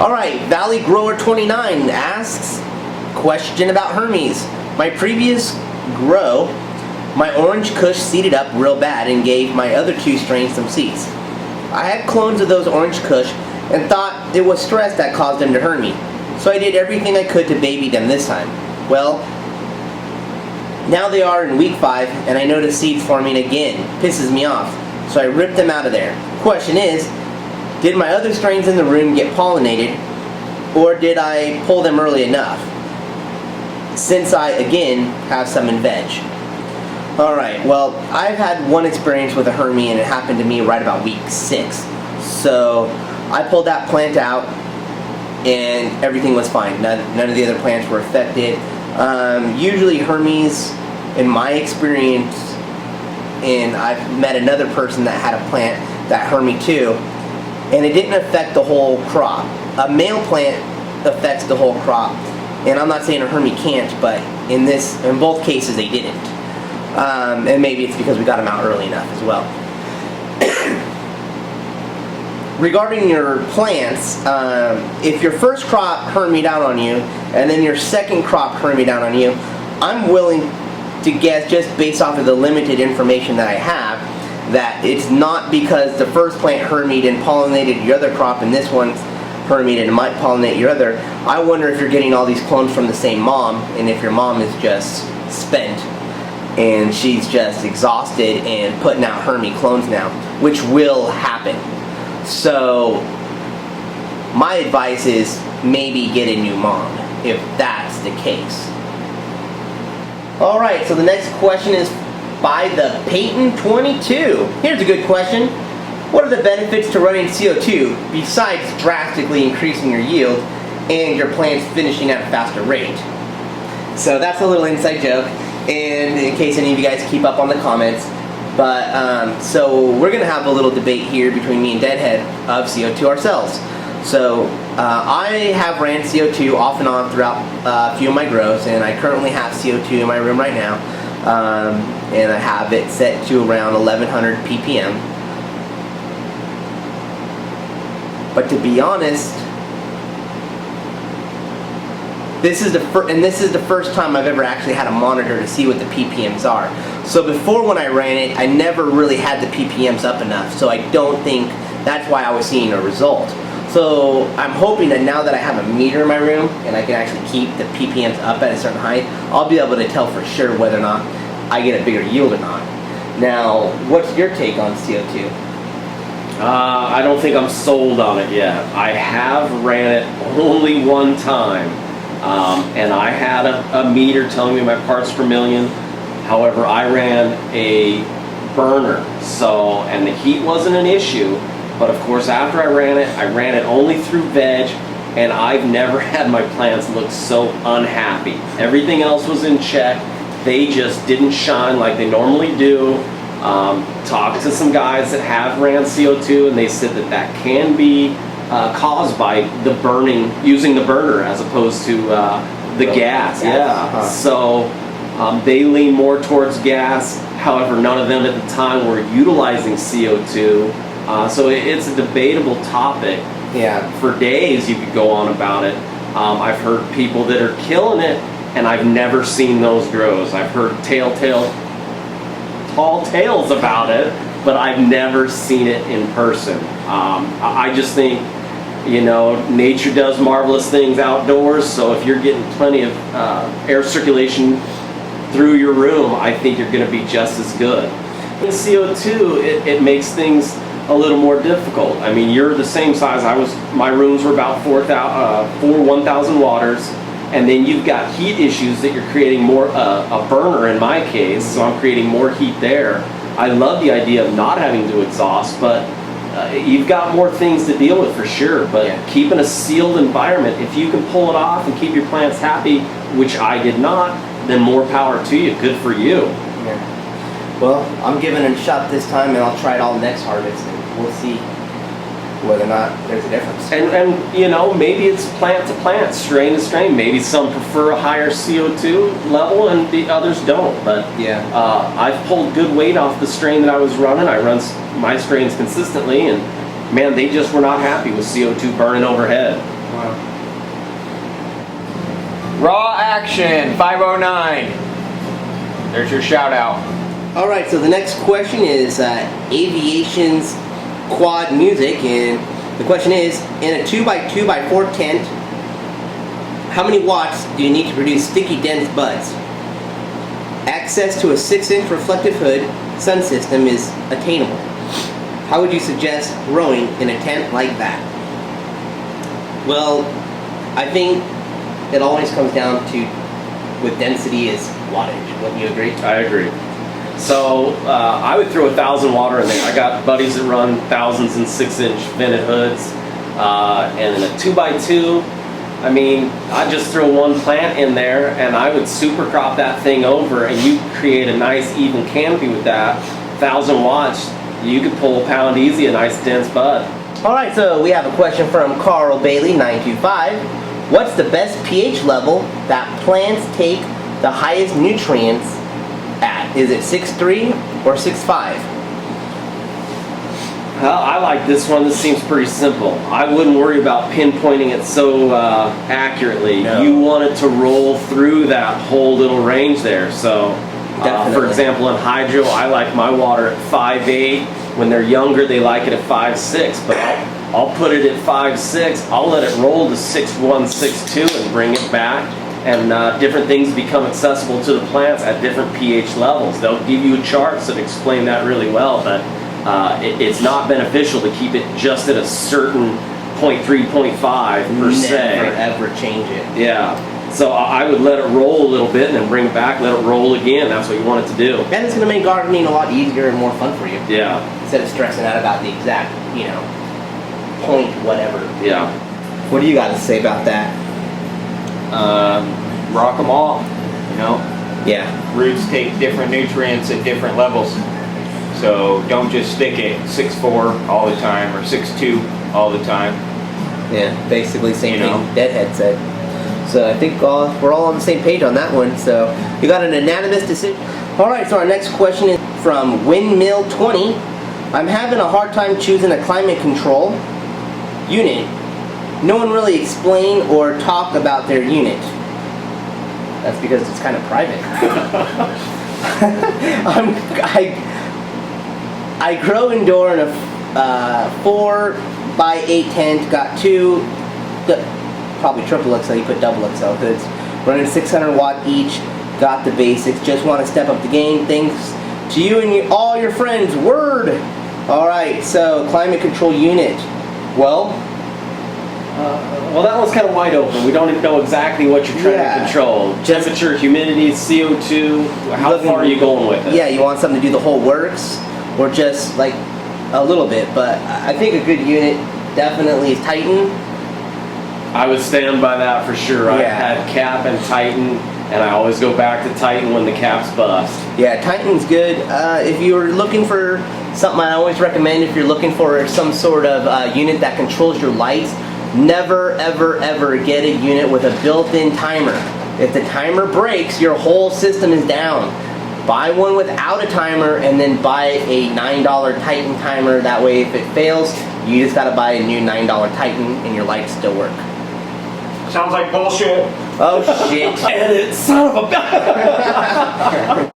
Alright, Valley Grower 29 asks, question about Hermes. My previous grow, my orange kush seeded up real bad and gave my other two strains some seeds. I had clones of those orange kush and thought it was stress that caused them to hurt me. So I did everything I could to baby them this time. Well, now they are in week 5 and I notice seeds forming again. Pisses me off. So I ripped them out of there. Question is, did my other strains in the room get pollinated, or did I pull them early enough? Since I, again, have some in veg. Alright, well, I've had one experience with a Hermie and it happened to me right about week 6. So, I pulled that plant out and everything was fine. None of the other plants were affected. Usually Hermes, in my experience, and I've met another person that had a plant that Hermie too, and it didn't affect the whole crop. A male plant affects the whole crop, and I'm not saying a Hermie can't, but in both cases they didn't. And maybe it's because we got them out early enough as well. Regarding your plants, if your first crop Hermie down on you, and then your second crop Hermie down on you, I'm willing to guess, just based off of the limited information that I have, that it's not because the first plant Hermied and pollinated your other crop and this one's Hermied and it might pollinate your other. I wonder if you're getting all these clones from the same mom, and if your mom is just spent and she's just exhausted and putting out Hermie clones now, which will happen. So my advice is maybe get a new mom if that's the case. Alright, so the next question is by the Peyton 22. Here's a good question. What are the benefits to running CO2 besides drastically increasing your yield and your plants finishing at a faster rate? So that's a little inside joke, and in case any of you guys keep up on the comments. But so we're gonna have a little debate here between me and Deadhead of CO2 ourselves. So I have ran CO2 off and on throughout a few of my grows, and I currently have CO2 in my room right now. And I have it set to around 1100 ppm. But to be honest, this is the first time I've ever actually had a monitor to see what the ppms are. So before, when I ran it, I never really had the ppms up enough, so I don't think that's why I was seeing a result. So I'm hoping that now that I have a meter in my room and I can actually keep the ppms up at a certain height, I'll be able to tell for sure whether or not I get a bigger yield or not. Now, what's your take on CO2? I don't think I'm sold on it yet. I have ran it only one time, and I had a meter telling me my parts per million. However, I ran a burner, and the heat wasn't an issue. But of course, after I ran it only through veg, and I've never had my plants look so unhappy. Everything else was in check. They just didn't shine like they normally do. Talked to some guys that have ran CO2, and they said that can be caused by the burning, using the burner as opposed to the gas. Yeah. So they lean more towards gas. However, none of them at the time were utilizing CO2. So it's a debatable topic. Yeah. For days you could go on about it. I've heard people that are killing it, and I've never seen those grows. I've heard tall tales about it, but I've never seen it in person. I just think, nature does marvelous things outdoors, so if you're getting plenty of air circulation through your room, I think you're going to be just as good. In CO2, it makes things a little more difficult. I mean, you're the same size. My rooms were about 1,000 waters, and then you've got heat issues that you're creating more, a burner in my case, so I'm creating more heat there. I love the idea of not having to exhaust, but you've got more things to deal with for sure. But keeping a sealed environment, if you can pull it off and keep your plants happy, which I did not, then more power to you. Good for you. Yeah. Well, I'm giving it a shot this time, and I'll try it all next harvest, and we'll see whether or not there's a difference. And maybe it's plant to plant, strain to strain. Maybe some prefer a higher CO2 level and the others don't. But yeah, I've pulled good weight off the strain that I was running. I run my strains consistently, and man, they just were not happy with CO2 burning overhead. Wow. Raw Action 509. There's your shout out. All right, so the next question is aviation's quad music, and the question is, in a 2x2x4 tent, how many watts do you need to produce sticky dense buds? Access to a 6-inch reflective hood sun system is attainable. How would you suggest growing in a tent like that? Well, I think it always comes down to, with density, is wattage. Wouldn't you agree? I agree. So I would throw 1,000 water in there. I got buddies that run 1000s and 6-inch vented hoods, and in a 2x2, I mean, I'd just throw one plant in there, and I would super crop that thing over, and you create a nice even canopy with that. 1,000 watts, you could pull a pound easy, a nice dense bud. All right, so we have a question from Carl Bailey 925. What's the best pH level that plants take the highest nutrients at? Is it 6.3 or 6.5? Well, I like this one. This seems pretty simple. I wouldn't worry about pinpointing it so accurately. No. You want it to roll through that whole little range there. So, for Definitely. example, in hydro, I like my water at 5.8. When they're younger, they like it at 5.6. But I'll put it at 5.6. I'll let it roll to 6.1, 6.2 and bring it back. And different things become accessible to the plants at different pH levels. They'll give you charts that explain that really well, but it's not beneficial to keep it just at a certain 0.3, 0.5 per se. Never ever change it. Yeah. So I would let it roll a little bit and then bring it back, let it roll again. That's what you want it to do. And it's going to make gardening a lot easier and more fun for you. Yeah. Instead of stressing out about the exact, point whatever. Yeah. What do you got to say about that? Rock them all. Yeah. Roots take different nutrients at different levels. So don't just stick it 6.4 all the time or 6.2 all the time. Yeah, basically same You thing know. Deadhead said. So I think we're all on the same page on that one. So you got an unanimous decision. All right, so our next question is from Windmill20. I'm having a hard time choosing a climate control unit. No one really explained or talked about their unit. That's because it's kind of private. I grow indoor in a 4x8 tent. Got two, probably triple XL. You put double XL hoods. Running 600 watt each. Got the basics. Just want to step up the game. Thanks to you and all your friends. Word. All right. So climate control unit. Well, that one's kind of wide open. We don't even know exactly what you're trying to control. Temperature, humidity, CO2. How far are you going with it? Yeah, you want something to do the whole works, or just like a little bit. But I think a good unit definitely is Titan. I would stand by that for sure. I've Yeah. had Cap and Titan, and I always go back to Titan when the caps bust. Yeah, Titan's good. If you're looking for something, I always recommend, if you're looking for some sort of unit that controls your lights, never ever ever get a unit with a built-in timer. If the timer breaks, your whole system is down. Buy one without a timer, and then buy a $9 Titan timer. That way, if it fails, you just gotta buy a new $9 Titan and your lights still work. Sounds like bullshit. Oh shit. Edit, son of a